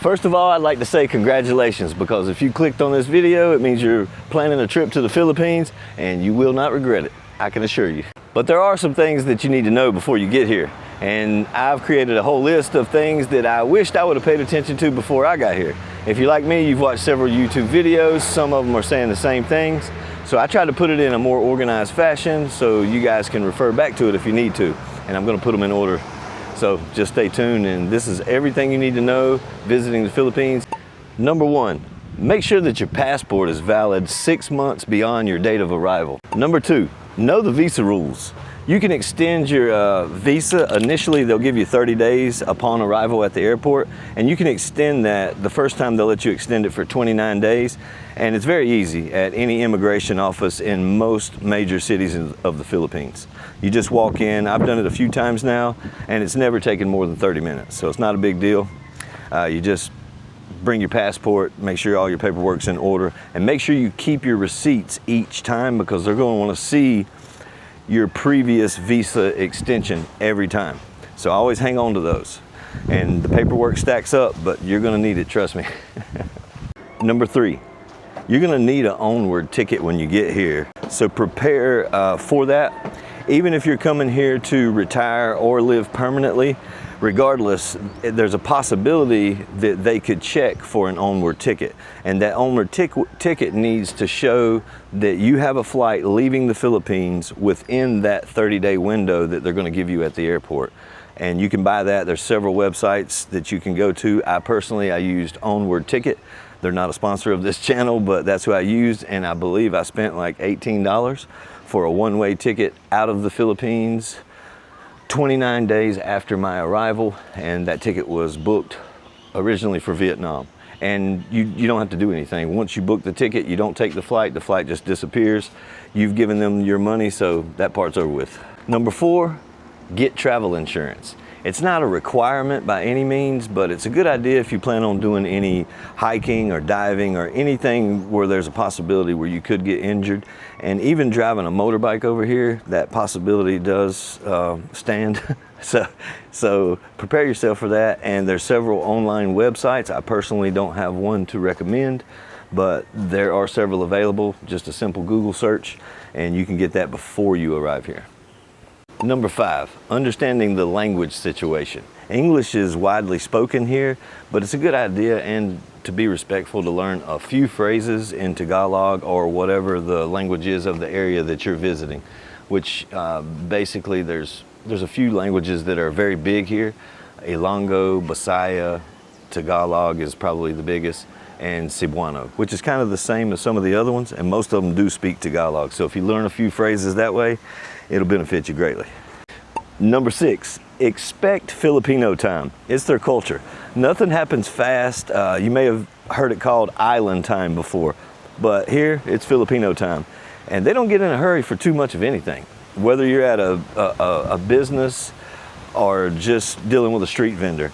First of all, I'd like to say congratulations, because if you clicked on this video, it means you're planning a trip to the Philippines and you will not regret it, I can assure you. But there are some things that you need to know before you get here. And I've created a whole list of things that I wished I would have paid attention to before I got here. If you're like me, you've watched several YouTube videos. Some of them are saying the same things. So I tried to put it in a more organized fashion so you guys can refer back to it if you need to. And I'm going to put them in order. So just stay tuned, and this is everything you need to know visiting the Philippines. Number 1, make sure that your passport is valid 6 months beyond your date of arrival. Number 2, know the visa rules. You can extend your visa. Initially, they'll give you 30 days upon arrival at the airport, and you can extend that. The first time they'll let you extend it for 29 days, and it's very easy at any immigration office in most major cities of the Philippines. You just walk in. I've done it a few times now, and it's never taken more than 30 minutes, so it's not a big deal. You just bring your passport, make sure all your paperwork's in order, and make sure you keep your receipts each time, because they're going to want to see your previous visa extension every time. So always hang on to those. And the paperwork stacks up, but you're going to need it, trust me. Number 3, you're going to need an Onward ticket when you get here. So prepare for that. Even if you're coming here to retire or live permanently, regardless, there's a possibility that they could check for an Onward ticket. And that Onward ticket needs to show that you have a flight leaving the Philippines within that 30-day window that they're going to give you at the airport. And you can buy that. There's several websites that you can go to. I used Onward Ticket. They're not a sponsor of this channel, but that's who I used. And I believe I spent like $18 for a one-way ticket out of the Philippines 29 days after my arrival, and that ticket was booked originally for Vietnam. And you don't have to do anything. Once you book the ticket, you don't take the flight just disappears. You've given them your money, so that part's over with. Number 4, get travel insurance. It's not a requirement by any means, but it's a good idea if you plan on doing any hiking or diving or anything where there's a possibility where you could get injured. And even driving a motorbike over here, that possibility does stand. So prepare yourself for that. And there's several online websites. I personally don't have one to recommend, but there are several available. Just a simple Google search, and you can get that before you arrive here. Number 5, understanding the language situation. English is widely spoken here, but it's a good idea and to be respectful to learn a few phrases in Tagalog or whatever the language is of the area that you're visiting, which basically there's a few languages that are very big here. Ilonggo, Bisaya, Tagalog is probably the biggest, and Cebuano, which is kind of the same as some of the other ones, and most of them do speak Tagalog. So if you learn a few phrases that way, it'll benefit you greatly. Number 6, expect Filipino time. It's their culture. Nothing happens fast. You may have heard it called island time before, but here it's Filipino time. And they don't get in a hurry for too much of anything. Whether you're at a business or just dealing with a street vendor,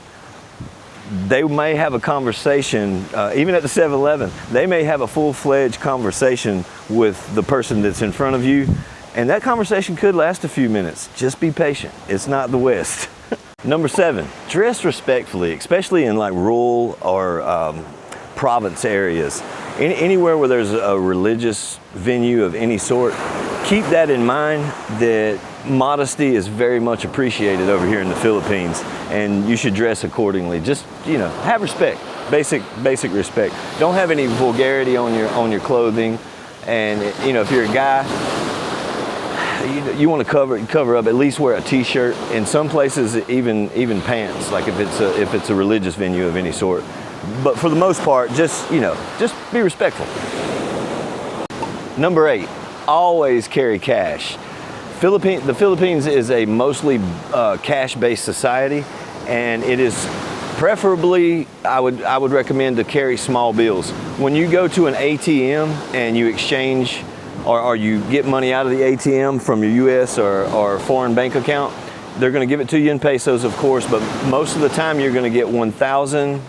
they may have a conversation, even at the 7-Eleven, they may have a full-fledged conversation with the person that's in front of you. And that conversation could last a few minutes. Just be patient. It's not the West. Number 7, dress respectfully, especially in like rural or province areas. Anywhere where there's a religious venue of any sort, keep that in mind, that modesty is very much appreciated over here in the Philippines, and you should dress accordingly. Just, have respect, basic respect. Don't have any vulgarity on your clothing, and if you're a guy, you want to cover up. At least wear a t-shirt. In some places, even pants. Like if it's a religious venue of any sort. But for the most part, just be respectful. Number 8, always carry cash. The Philippines is a mostly cash-based society, and it is preferably, I would recommend to carry small bills. When you go to an ATM and you exchange or you get money out of the ATM from your US or foreign bank account, they're going to give it to you in pesos, of course, but most of the time you're going to get 1,000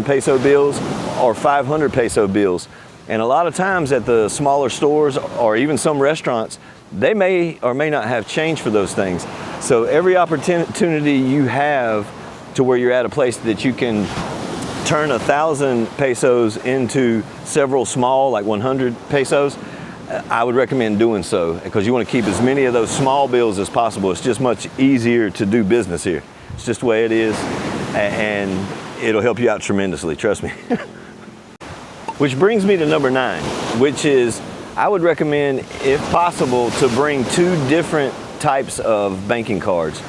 peso bills or 500 peso bills. And a lot of times at the smaller stores or even some restaurants, they may or may not have change for those things. So every opportunity you have to where you're at a place that you can turn 1,000 pesos into several small, like 100 pesos, I would recommend doing so, because you want to keep as many of those small bills as possible. It's just much easier to do business here. It's just the way it is, and it'll help you out tremendously, trust me. Which brings me to number 9, which is I would recommend, if possible, to bring 2 different types of banking cards.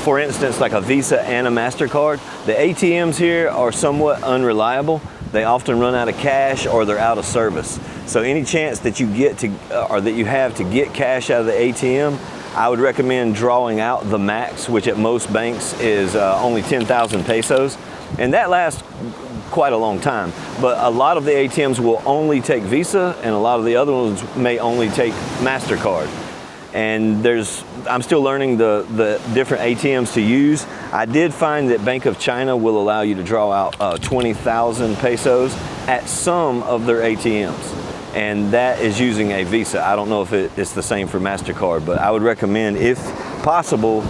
For instance, like a Visa and a MasterCard. The ATMs here are somewhat unreliable. They often run out of cash or they're out of service. So any chance that you get to, or that you have to get cash out of the ATM, I would recommend drawing out the max, which at most banks is only 10,000 pesos. And that lasts quite a long time. But a lot of the ATMs will only take Visa, and a lot of the other ones may only take MasterCard. And I'm still learning the different ATMs to use. I did find that Bank of China will allow you to draw out 20,000 pesos at some of their ATMs. And that is using a Visa. I don't know if it's the same for MasterCard, but I would recommend, if possible,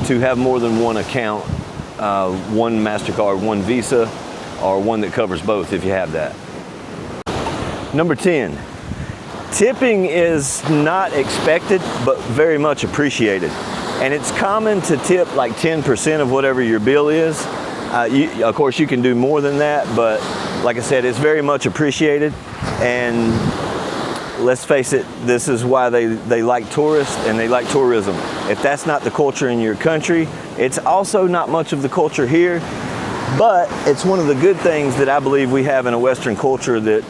to have more than one account, one MasterCard, one Visa, or one that covers both if you have that. Number 10. Tipping is not expected, but very much appreciated. And it's common to tip like 10% of whatever your bill is. Of course, you can do more than that, but like I said, it's very much appreciated. And let's face it, this is why they like tourists and they like tourism. If that's not the culture in your country, it's also not much of the culture here, but it's one of the good things that I believe we have in a Western culture that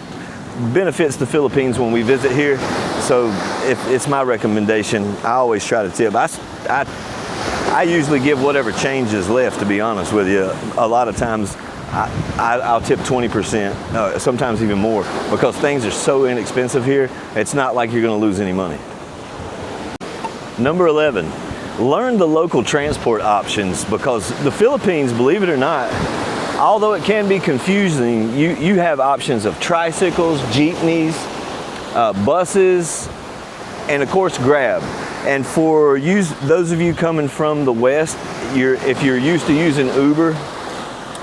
benefits the Philippines when we visit here. So if it's my recommendation, I always try to tip. I usually give whatever change is left, to be honest with you. A lot of times I'll tip 20%, sometimes even more, because things are so inexpensive here. It's not like you're going to lose any money. Number 11, learn the local transport options, because the Philippines, believe it or not, although it can be confusing, you have options of tricycles, jeepneys, buses, and of course Grab. And for those of you coming from the West, if you're used to using Uber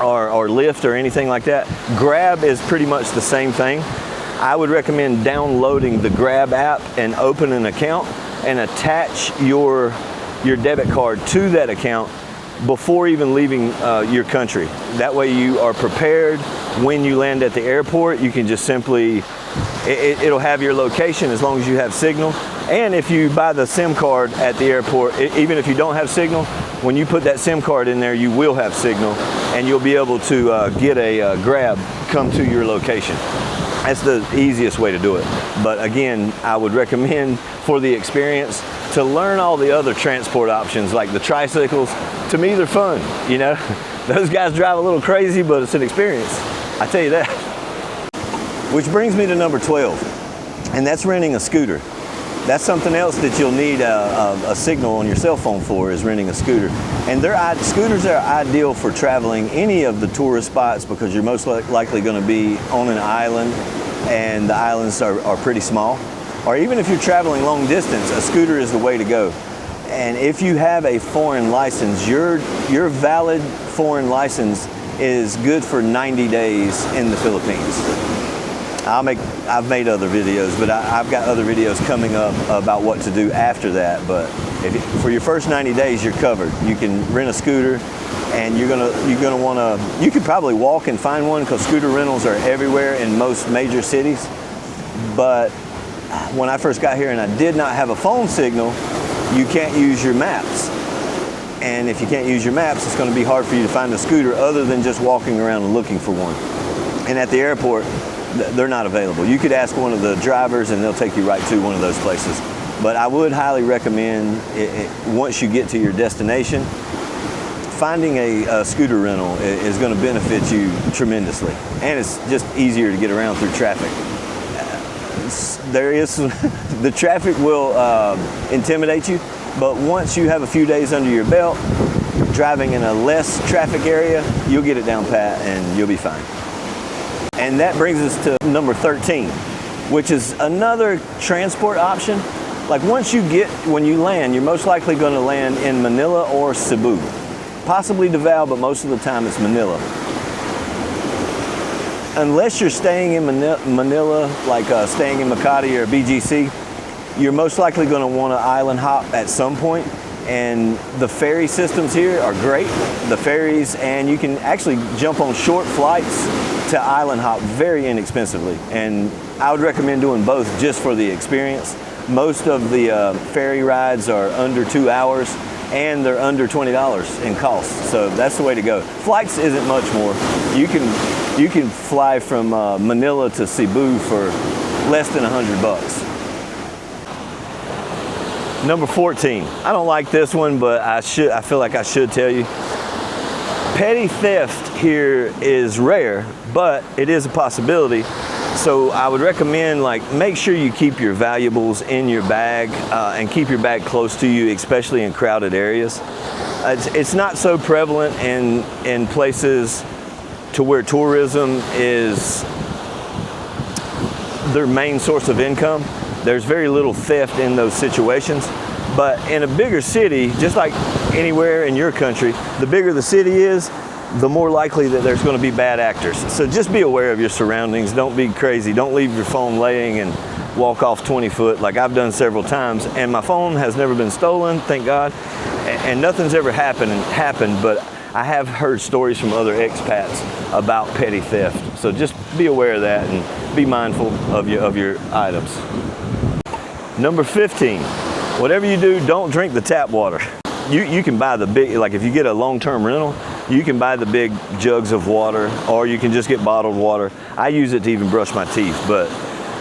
or Lyft or anything like that, Grab is pretty much the same thing. I would recommend downloading the Grab app and open an account and attach your debit card to that account before even leaving your country. That way you are prepared when you land at the airport. You can just simply, it'll have your location as long as you have signal. And if you buy the SIM card at the airport, even if you don't have signal, when you put that SIM card in there, you will have signal, and you'll be able to get a Grab come to your location. That's the easiest way to do it. But again, I would recommend, for the experience, to learn all the other transport options, like the tricycles. To me, they're fun, you know? Those guys drive a little crazy, but it's an experience. I tell you that. Which brings me to number 12, and that's renting a scooter. That's something else that you'll need a signal on your cell phone for, is renting a scooter. And scooters are ideal for traveling any of the tourist spots, because you're most likely going to be on an island, and the islands are pretty small. Or even if you're traveling long distance, a scooter is the way to go. And if you have a foreign license, your valid foreign license is good for 90 days in the Philippines. I've made other videos, but I've got other videos coming up about what to do after that. But for your first 90 days, you're covered. You can rent a scooter, and you're gonna wanna. You could probably walk and find one, because scooter rentals are everywhere in most major cities. But when I first got here and I did not have a phone signal, you can't use your maps. And if you can't use your maps, it's going to be hard for you to find a scooter other than just walking around and looking for one. And at the airport, they're not available. You could ask one of the drivers and they'll take you right to one of those places. But I would highly recommend, once you get to your destination, finding a scooter rental is going to benefit you tremendously. And it's just easier to get around through traffic. The traffic will intimidate you, but once you have a few days under your belt, driving in a less traffic area, you'll get it down pat and you'll be fine. And that brings us to number 13, which is another transport option. Like when you land, you're most likely going to land in Manila or Cebu, possibly Davao, but most of the time it's Manila. unless you're staying in Manila, like staying in Makati or BGC, you're most likely going to want to island hop at some point. And the ferry systems here are great. The ferries, and you can actually jump on short flights to island hop very inexpensively. And I would recommend doing both just for the experience. Most of the ferry rides are under 2 hours, and they're under $20 in cost. So that's the way to go. Flights isn't much more. You can fly from Manila to Cebu for less than $100. Number 14. I don't like this one, but I feel like I should tell you. Petty theft here is rare, but it is a possibility. So I would recommend, like, make sure you keep your valuables in your bag and keep your bag close to you, especially in crowded areas. It's not so prevalent in places to where tourism is their main source of income. There's very little theft in those situations. But in a bigger city, just like anywhere in your country, the bigger the city is, the more likely that there's going to be bad actors. So just be aware of your surroundings. Don't be crazy. Don't leave your phone laying and walk off 20 foot like I've done several times. And my phone has never been stolen, thank God. And nothing's ever happened, but I have heard stories from other expats about petty theft. So just be aware of that and be mindful of your items. Number 15, whatever you do, don't drink the tap water. You can buy the big, like if you get a long-term rental, you can buy the big jugs of water, or you can just get bottled water. I use it to even brush my teeth, but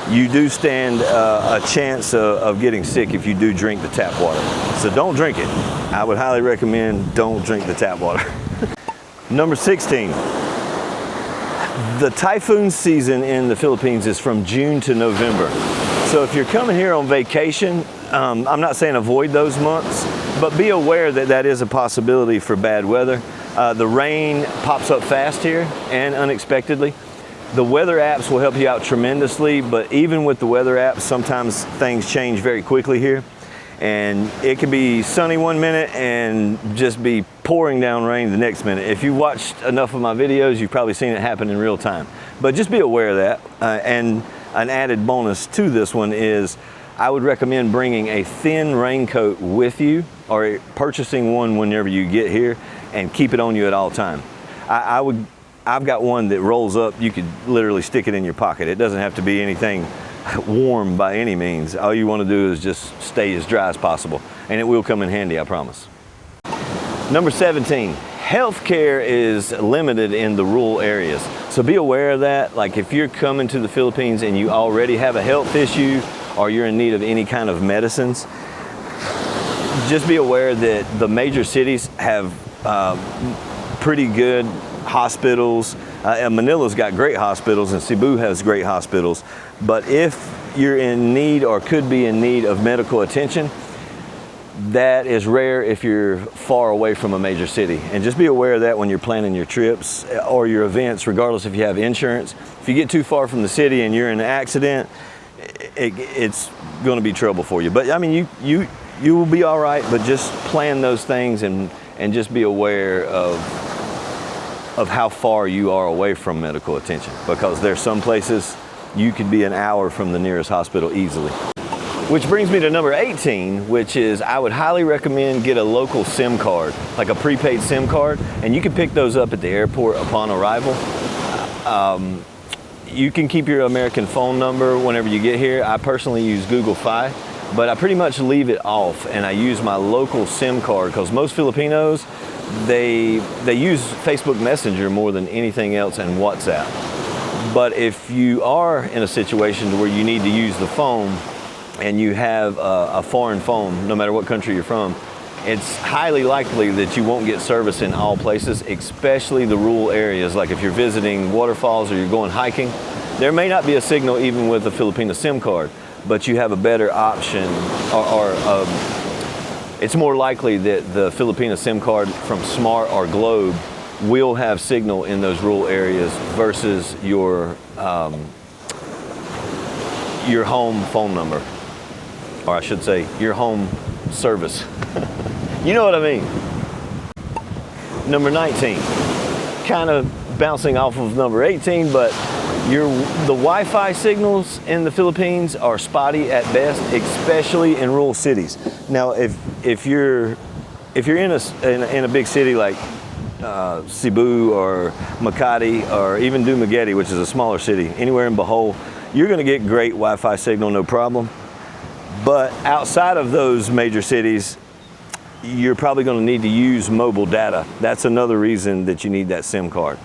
you do stand a chance of getting sick if you do drink the tap water. So don't drink it. I would highly recommend don't drink the tap water. Number 16. The typhoon season in the Philippines is from June to November. So if you're coming here on vacation, I'm not saying avoid those months, but be aware that that is a possibility for bad weather. The rain pops up fast here and unexpectedly. The weather apps will help you out tremendously, but even with the weather apps, sometimes things change very quickly here. And it can be sunny one minute and just be pouring down rain the next minute. If you watched enough of my videos, you've probably seen it happen in real time. But just be aware of that. And an added bonus to this one is I would recommend bringing a thin raincoat with you, or purchasing one whenever you get here, and keep it on you at all time. I've got one that rolls up. You could literally stick it in your pocket. It doesn't have to be anything warm by any means. All you want to do is just stay as dry as possible, and it will come in handy, I promise. Number 17, healthcare is limited in the rural areas. So be aware of that. Like if you're coming to the Philippines and you already have a health issue, or you're in need of any kind of medicines, just be aware that the major cities have pretty good hospitals. And Manila's got great hospitals, and Cebu has great hospitals. But if you're in need or could be in need of medical attention, that is rare if you're far away from a major city. And just be aware of that when you're planning your trips or your events, regardless if you have insurance. If you get too far from the city and you're in an accident, it's going to be trouble for you. But I mean, you will be all right, but just plan those things and just be aware of how far you are away from medical attention, because there's some places you could be an hour from the nearest hospital easily. Which brings me to number 18, which is I would highly recommend get a local SIM card, like a prepaid SIM card, and you can pick those up at the airport upon arrival. You can keep your American phone number whenever you get here. I personally use Google Fi, but I pretty much leave it off, and I use my local SIM card, because most Filipinos, they use Facebook Messenger more than anything else, and WhatsApp. But if you are in a situation where you need to use the phone and you have a foreign phone, no matter what country you're from, it's highly likely that you won't get service in all places, especially the rural areas. Like if you're visiting waterfalls or you're going hiking, there may not be a signal even with a Filipino SIM card, but you have a better option, or it's more likely that the Filipino SIM card from Smart or Globe will have signal in those rural areas versus your home phone number, or I should say your home service. You know what I mean? Number 19, kind of bouncing off of number 18, but The Wi-Fi signals in the Philippines are spotty at best, especially in rural cities. Now, if you're in a big city like Cebu or Makati or even Dumaguete, which is a smaller city, anywhere in Bohol, you're going to get great Wi-Fi signal, no problem. But outside of those major cities, you're probably going to need to use mobile data. That's another reason that you need that SIM card.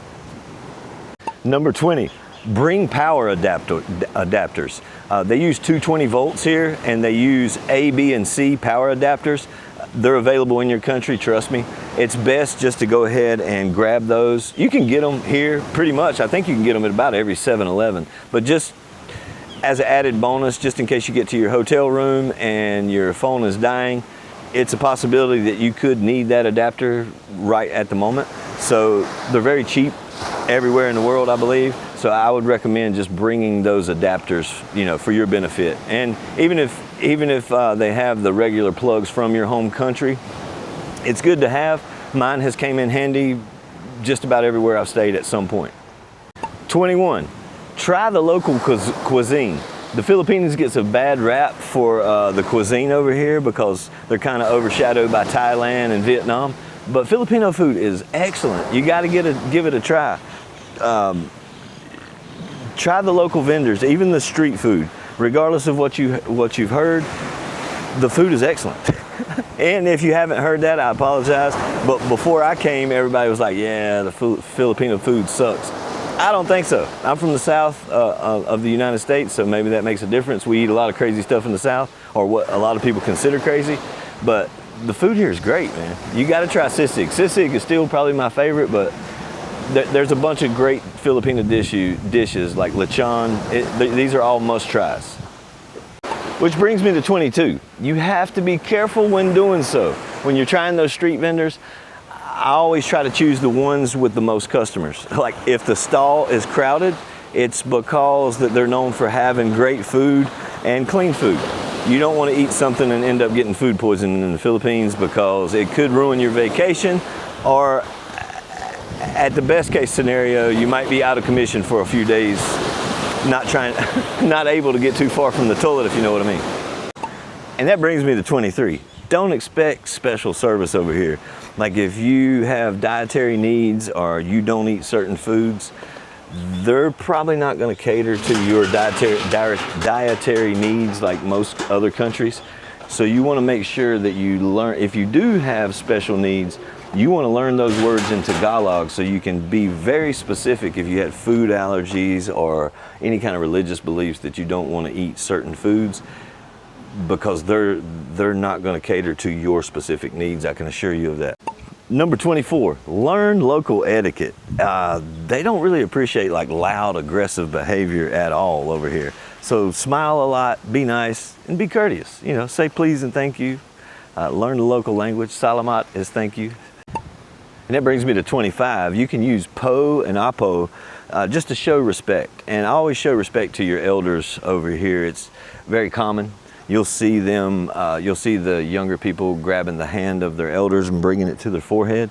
Number 20, bring power adapters. They use 220 volts here, and they use A, B, and C power adapters. They're available in your country, trust me. It's best just to go ahead and grab those. You can get them here pretty much. I think you can get them at about every 7-Eleven. But just as an added bonus, just in case you get to your hotel room and your phone is dying, it's a possibility that you could need that adapter right at the moment. So they're very cheap everywhere in the world, I believe. So I would recommend just bringing those adapters, you know, for your benefit. And even if they have the regular plugs from your home country, it's good to have. Mine has came in handy just about everywhere I've stayed at some point. 21, try the local cuisine. The Philippines gets a bad rap for the cuisine over here because they're kind of overshadowed by Thailand and Vietnam. But Filipino food is excellent. You got to give it a try. Try the local vendors, even the street food. Regardless of what you've heard, the food is excellent. And if you haven't heard that, I apologize. But before I came, everybody was like, "Yeah, the Filipino food sucks." I don't think so. I'm from the south of the United States, so maybe that makes a difference. We eat a lot of crazy stuff in the south, or what a lot of people consider crazy. But the food here is great, man. You got to try sisig. Sisig is still probably my favorite, but there's a bunch of great Filipino dishes like lechon. These are all must-tries. Which brings me to 22. You have to be careful when doing so. When you're trying those street vendors, I always try to choose the ones with the most customers. Like if the stall is crowded, it's because that they're known for having great food and clean food. You don't want to eat something and end up getting food poisoning in the Philippines because it could ruin your vacation, or at the best case scenario, you might be out of commission for a few days, not able to get too far from the toilet, if you know what I mean. And that brings me to 23. Don't expect special service over here. Like if you have dietary needs or you don't eat certain foods, they're probably not going to cater to your dietary needs like most other countries. So you want to make sure that you learn, if you do have special needs, you want to learn those words in Tagalog so you can be very specific if you had food allergies or any kind of religious beliefs that you don't want to eat certain foods, because they're not going to cater to your specific needs. I can assure you of that. Number 24, learn local etiquette. They don't really appreciate like loud, aggressive behavior at all over here. So smile a lot, be nice, and be courteous. You know, say please and thank you. Learn the local language. Salamat is thank you. And that brings me to 25. You can use po and apo just to show respect. And I always show respect to your elders over here. It's very common. You'll see them, you'll see the younger people grabbing the hand of their elders and bringing it to their forehead.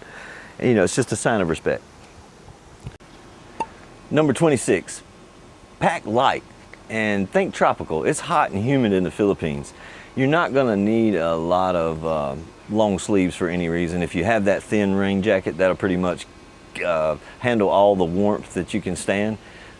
And, you know, it's just a sign of respect. Number 26, pack light and think tropical. It's hot and humid in the Philippines. You're not gonna need a lot of long sleeves for any reason. If you have that thin rain jacket, that'll pretty much handle all the warmth that you can stand.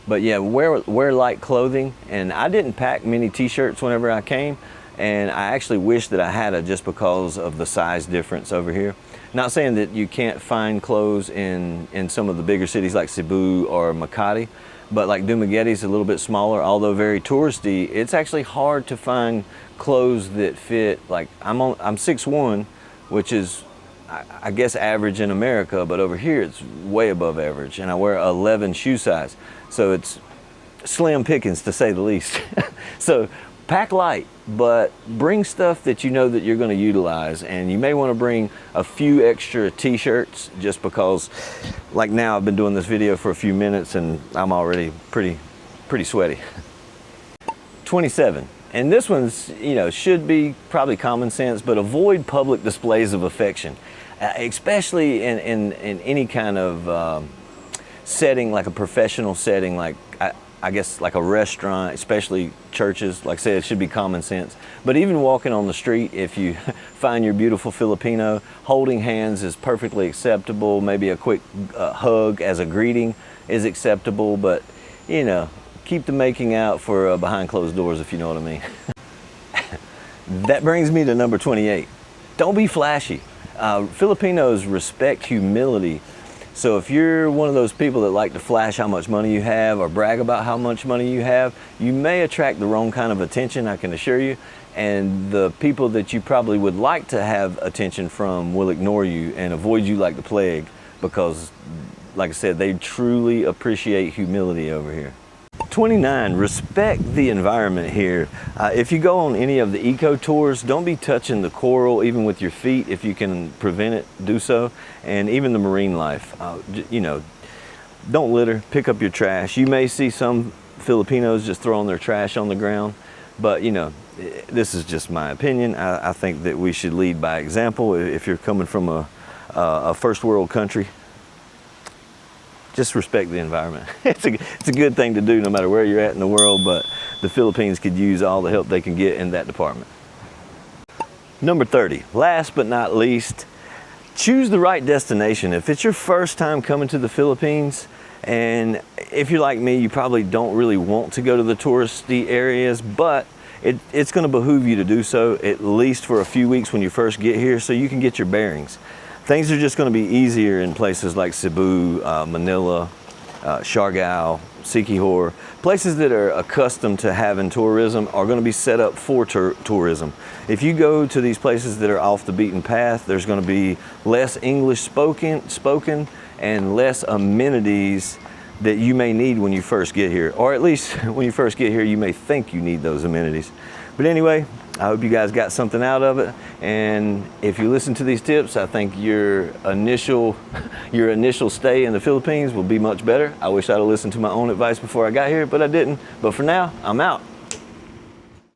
But yeah, wear light clothing. And I didn't pack many t-shirts whenever I came, and I actually wish that I had it just because of the size difference over here. Not saying that you can't find clothes in some of the bigger cities like Cebu or Makati, but like Dumaguete is a little bit smaller, although very touristy. It's actually hard to find clothes that fit. Like I'm 6'1", which is I guess average in America, but over here it's way above average, and I wear 11 shoe size. So it's slim pickings to say the least. So pack light, but bring stuff that you know that you're going to utilize. And you may want to bring a few extra t-shirts, just because like now I've been doing this video for a few minutes and I'm already pretty sweaty. 27. And this one's, you know, should be probably common sense, but avoid public displays of affection, especially in any kind of setting, like a professional setting. Like I guess like a restaurant, especially churches, like I said, it should be common sense. But even walking on the street, if you find your beautiful Filipino, holding hands is perfectly acceptable. Maybe a quick hug as a greeting is acceptable, but you know, keep the making out for behind closed doors, if you know what I mean. That brings me to number 28. Don't be flashy. Filipinos respect humility. So if you're one of those people that like to flash how much money you have or brag about how much money you have, you may attract the wrong kind of attention, I can assure you. And the people that you probably would like to have attention from will ignore you and avoid you like the plague because, like I said, they truly appreciate humility over here. 29, respect the environment here. If you go on any of the eco tours, don't be touching the coral even with your feet. If you can prevent it, do so. And even the marine life, you know, don't litter, pick up your trash. You may see some Filipinos just throwing their trash on the ground, but you know, this is just my opinion. I think that we should lead by example. If you're coming from a first world country, just respect the environment. It's a good thing to do no matter where you're at in the world, but the Philippines could use all the help they can get in that department. Number 30, last but not least, choose the right destination. If it's your first time coming to the Philippines, and if you're like me, you probably don't really want to go to the touristy areas, but it's going to behoove you to do so at least for a few weeks when you first get here so you can get your bearings. Things are just going to be easier in places like Cebu, Manila, Siargao, Siquijor. Places that are accustomed to having tourism are going to be set up for tourism. If you go to these places that are off the beaten path, there's going to be less English spoken and less amenities that you may need when you first get here. Or at least when you first get here, you may think you need those amenities. But anyway, I hope you guys got something out of it. And if you listen to these tips, I think your initial stay in the Philippines will be much better. I wish I'd have listened to my own advice before I got here, but I didn't. But for now, I'm out.